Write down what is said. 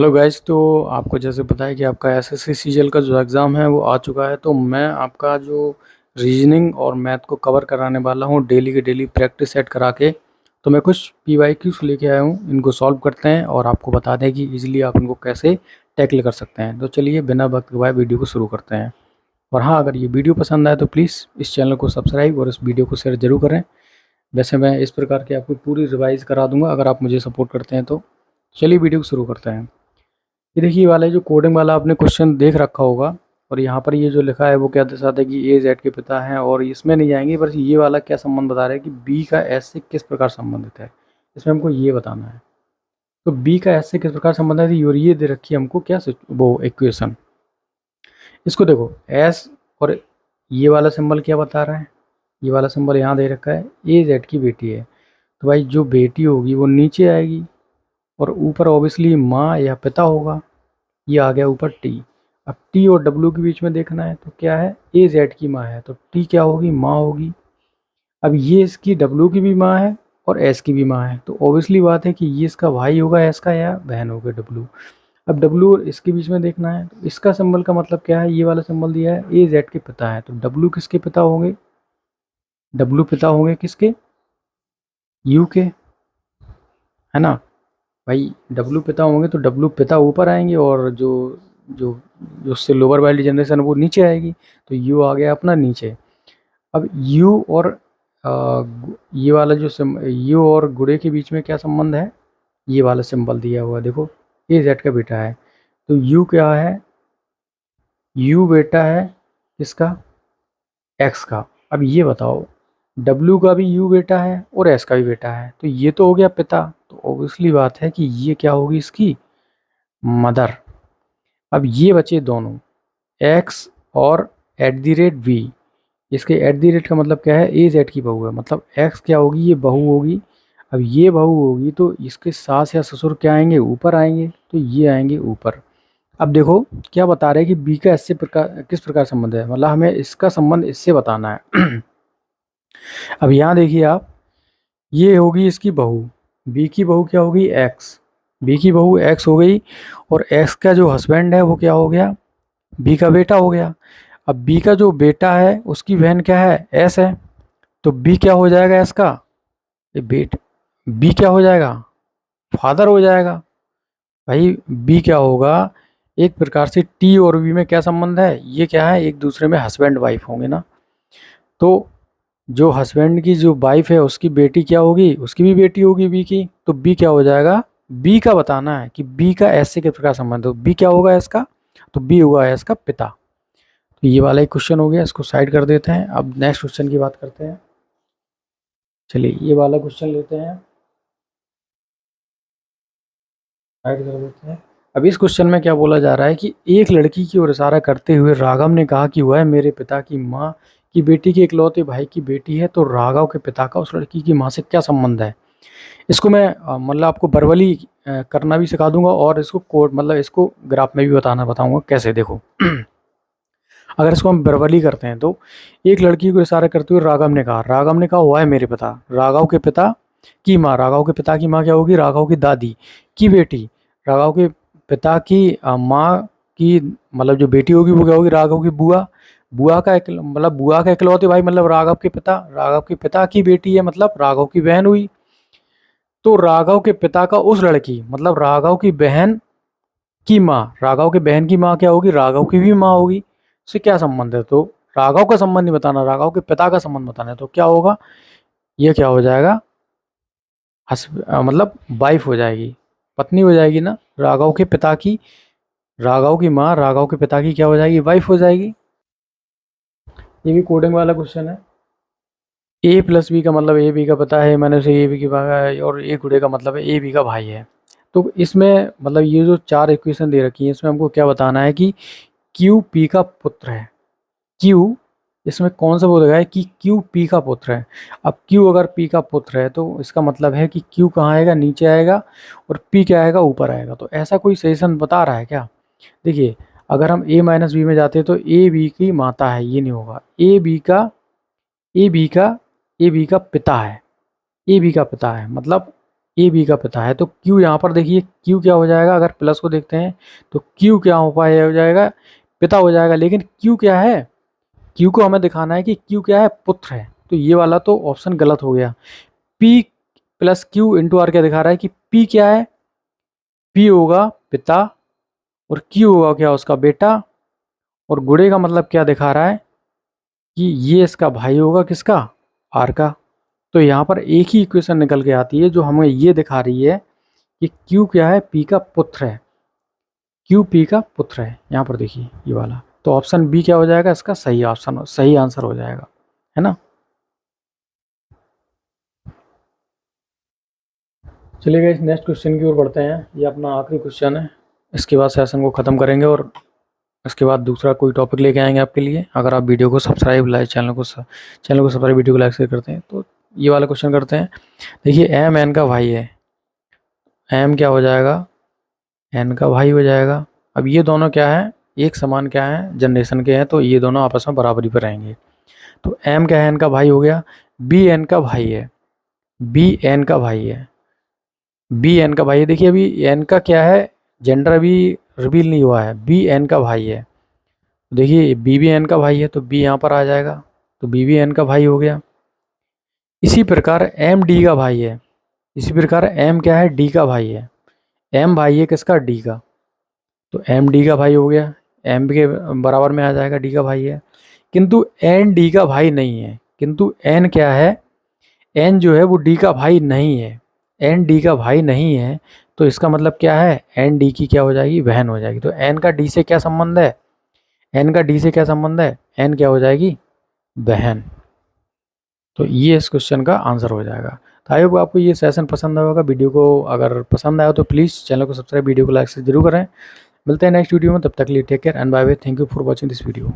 Hello guys. तो आपको जैसे पता है कि आपका एसएससी सीजीएल का जो एग्ज़ाम है वो आ चुका है। तो मैं आपका जो रीजनिंग और मैथ को कवर कराने वाला हूँ डेली की डेली प्रैक्टिस सेट करा के। तो मैं कुछ पीवाईक्यूज लेके आया हूँ, इनको सॉल्व करते हैं और आपको बता दें कि इजीली आप इनको कैसे टैकल कर सकते हैं। तो चलिए बिना वक्त गवाए वीडियो को शुरू करते हैं। और हाँ, अगर ये वीडियो पसंद आए तो प्लीज़ इस चैनल को सब्सक्राइब और इस वीडियो को शेयर ज़रूर करें। वैसे मैं इस प्रकार की आपको पूरी रिवाइज़ करा दूँगा अगर आप मुझे सपोर्ट करते हैं तो। चलिए वीडियो को शुरू करते हैं। ये देखिए, ये वाला जो कोडिंग वाला आपने क्वेश्चन देख रखा होगा और यहाँ पर ये जो लिखा है वो क्या दर्शाता है कि ए जेड के पिता हैं। और इसमें नहीं जाएंगे, बस ये वाला क्या संबंध बता रहा है कि बी का एस से किस प्रकार संबंधित है। इसमें हमको ये बताना है। तो बी का एस से किस प्रकार संबंध है और ये दे रखी है हमको क्या वो इक्वेशन। इसको देखो, एस और ये वाला सिंबल क्या बता रहा है। ये वाला सिंबल यहाँ दे रखा है, ए जेड की बेटी है। तो भाई जो बेटी होगी वो नीचे आएगी और ऊपर ऑब्वियसली माँ या पिता होगा। ये आ गया ऊपर टी। अब टी और डब्ल्यू के बीच में देखना है तो क्या है, ए जेड की माँ है तो टी क्या होगी, माँ होगी। अब ये इसकी डब्ल्यू की भी माँ है और एस की भी माँ है, तो ऑब्वियसली बात है कि ये इसका भाई होगा एस का या बहन होगा डब्ल्यू। अब डब्ल्यू और इसके बीच में देखना है तो इसका सिंबल का मतलब क्या है, ये वाला सिंबल दिया है ए जेड के पिता है तो डब्ल्यू किसके पिता होंगे, डब्ल्यू पिता होंगे किसके, यू के, है ना। भाई डब्ल्यू पिता होंगे तो डब्ल्यू पिता ऊपर आएंगे और जो जो जो उससे लोअर वाली जनरेशन है वो नीचे आएगी। तो यू आ गया अपना नीचे। अब यू और ये वाला जो यू और गुड़े के बीच में क्या संबंध है, ये वाला सिंबल दिया हुआ है, देखो ये जेड का बेटा है तो यू क्या है, यू बेटा है किसका, एक्स का। अब ये बताओ, डब्ल्यू का भी यू बेटा है और एस का भी बेटा है तो ये तो हो गया पिता। तो ऑब्वियसली बात है कि ये क्या होगी, इसकी मदर। अब ये बचे दोनों, एक्स और एट दी रेट वी। इसके एट दी रेट का मतलब क्या है, ए जेड की बहू है, मतलब एक्स क्या होगी, ये बहू होगी। अब ये बहू होगी तो इसके सास या ससुर क्या आएंगे, ऊपर आएंगे, तो ये आएंगे ऊपर। अब देखो क्या बता रहे हैं कि बी का इससे प्रकार किस प्रकार संबंध है, मतलब हमें इसका संबंध इससे बताना है। अब यहाँ देखिए आप, ये होगी इसकी बहू, बी की बहू क्या होगी, एक्स। बी की बहू एक्स हो गई और एक्स का जो हस्बैंड है वो क्या हो गया, बी का बेटा हो गया। अब बी का जो बेटा है उसकी बहन क्या है, एस है। तो बी क्या हो जाएगा एस का, ये बी क्या हो जाएगा, फादर हो जाएगा। भाई बी क्या होगा, एक प्रकार से टी और बी में क्या संबंध है, ये क्या है, एक दूसरे में हस्बैंड वाइफ होंगे ना। तो जो हस्बैंड की जो वाइफ है उसकी बेटी क्या होगी, उसकी भी बेटी होगी बी की, तो बी क्या हो जाएगा, बी का बताना है कि बी का एस से किस प्रकार संबंध है। तो बी क्या होगा एस का, तो बी होगा एस का पिता। तो ये वाला एक क्वेश्चन हो गया, इसको साइड कर देते हैं। अब नेक्स्ट क्वेश्चन की बात करते हैं। चलिए ये वाला क्वेश्चन लेते हैं, साइड कर देते हैं। अब इस क्वेश्चन में क्या बोला जा रहा है कि एक लड़की की ओर इशारा करते हुए राघव ने कहा कि वह मेरे पिता की माँ की बेटी के इकलौते भाई की बेटी है। तो राघव के पिता का उस लड़की की माँ से क्या संबंध है। इसको मैं मतलब आपको वर्बली करना भी सिखा दूंगा और इसको कोड मतलब इसको ग्राफ में भी बताऊंगा कैसे। देखो अगर इसको हम वर्बली करते हैं तो एक लड़की को इशारा करते हुए राघव ने कहा वह है मेरे पिता, राघव के पिता की माँ, राघव के पिता की माँ क्या होगी, राघव की दादी की बेटी, राघव के पिता की माँ की मतलब जो बेटी होगी वो क्या होगी, राघव की बुआ, मतलब बुआ का इकलौते भाई मतलब राघव के पिता की बेटी है मतलब राघव की बहन हुई। तो राघव के पिता का उस लड़की मतलब राघव की बहन की माँ, राघव के बहन की माँ क्या होगी, राघव की भी माँ होगी। इससे क्या संबंध है, तो राघव का संबंध नहीं बताना, राघव के पिता का संबंध बताना है। तो क्या होगा, ये क्या हो जाएगा, मतलब वाइफ हो जाएगी, पत्नी हो जाएगी ना राघव के पिता की। राघव की माँ राघव के पिता की क्या हो जाएगी, वाइफ हो जाएगी। ये भी कोडिंग वाला क्वेश्चन है। ए प्लस बी का मतलब ए बी का पता है, मैंने उसे ए बी की भागा है, और ए गुड़े का मतलब है ए बी का भाई है। तो इसमें मतलब ये जो चार इक्वेशन दे रखी है इसमें हमको क्या बताना है कि क्यू पी का पुत्र है। क्यू इसमें कौन सा बोला गया है कि क्यू पी का पुत्र है। अब क्यू अगर पी का पुत्र है तो इसका मतलब है कि क्यू कहाँ आएगा, नीचे आएगा, और पी क्या आएगा, ऊपर आएगा। तो ऐसा कोई सजेशन बता रहा है क्या। देखिए अगर हम ए माइनस बी में जाते हैं तो ए बी की माता है, ये नहीं होगा। ए बी का ए बी का पिता है, ए बी का पिता है मतलब ए बी का पिता है। तो क्यू यहाँ पर देखिए क्यू क्या हो जाएगा, अगर प्लस को देखते हैं तो क्यू क्या उपाय हो जाएगा, पिता हो जाएगा। लेकिन क्यू क्या है, क्यू को हमें दिखाना है कि क्यू क्या है, पुत्र है। तो ये वाला तो ऑप्शन गलत हो गया। P plus Q into R क्या दिखा रहा है कि पी क्या है, पी होगा पिता और क्यू होगा क्या, उसका बेटा। और गुड़े का मतलब क्या दिखा रहा है कि ये इसका भाई होगा, किसका, आर का। तो यहाँ पर एक ही इक्वेशन निकल के आती है जो हमें ये दिखा रही है कि क्यू क्या है, पी का पुत्र है। क्यू पी का पुत्र है, यहाँ पर देखिए ये वाला। तो ऑप्शन बी क्या हो जाएगा, इसका सही ऑप्शन, सही आंसर हो जाएगा, है ना। चलिए गाइस नेक्स्ट क्वेश्चन की ओर बढ़ते हैं। ये अपना आखिरी क्वेश्चन है, इसके बाद सेशन को ख़त्म करेंगे और इसके बाद दूसरा कोई टॉपिक लेके आएंगे आपके लिए। अगर आप वीडियो को सब्सक्राइब लाइक चैनल को सब्सक्राइब, वीडियो को लाइक शेयर करते हैं। तो ये वाला क्वेश्चन करते हैं। देखिए एम एन का भाई है, एम क्या हो जाएगा, एन का भाई हो जाएगा। अब ये दोनों क्या है, एक समान क्या है, जनरेशन के हैं, तो ये दोनों आपस में बराबरी पर रहेंगे। तो एम क्या है, एन का भाई हो गया। बी एन का भाई है, बी एन का भाई है, बी एन का भाई है। देखिए अभी एन का क्या है, जेंडर अभी रिवील नहीं हुआ है, बी एन का भाई है। देखिए बी भी एन का भाई है तो बी यहाँ पर आ जाएगा, तो बी भी एन का भाई हो गया। इसी प्रकार एम डी का भाई है, इसी प्रकार एम क्या है, डी का भाई है। एम भाई है किसका, डी का, तो एम डी का भाई हो गया, एम के बराबर में आ जाएगा, डी का भाई है। किंतु एन डी का भाई नहीं है, किंतु एन क्या है, एन जो है वो डी का भाई नहीं है, एन डी का भाई नहीं है। तो इसका मतलब क्या है, एन डी की क्या हो जाएगी, बहन हो जाएगी। तो एन का डी से क्या संबंध है, एन का डी से क्या संबंध है, एन क्या हो जाएगी, बहन। तो ये इस क्वेश्चन का आंसर हो जाएगा। तो आई होप आपको ये सेशन पसंद आया होगा। वीडियो को अगर पसंद आया तो प्लीज़ चैनल को सब्सक्राइब, वीडियो को लाइक से जरूर करें। मिलते हैं नेक्स्ट वीडियो में, तब तक के लिए take care and bye bye. Thank you for watching this video.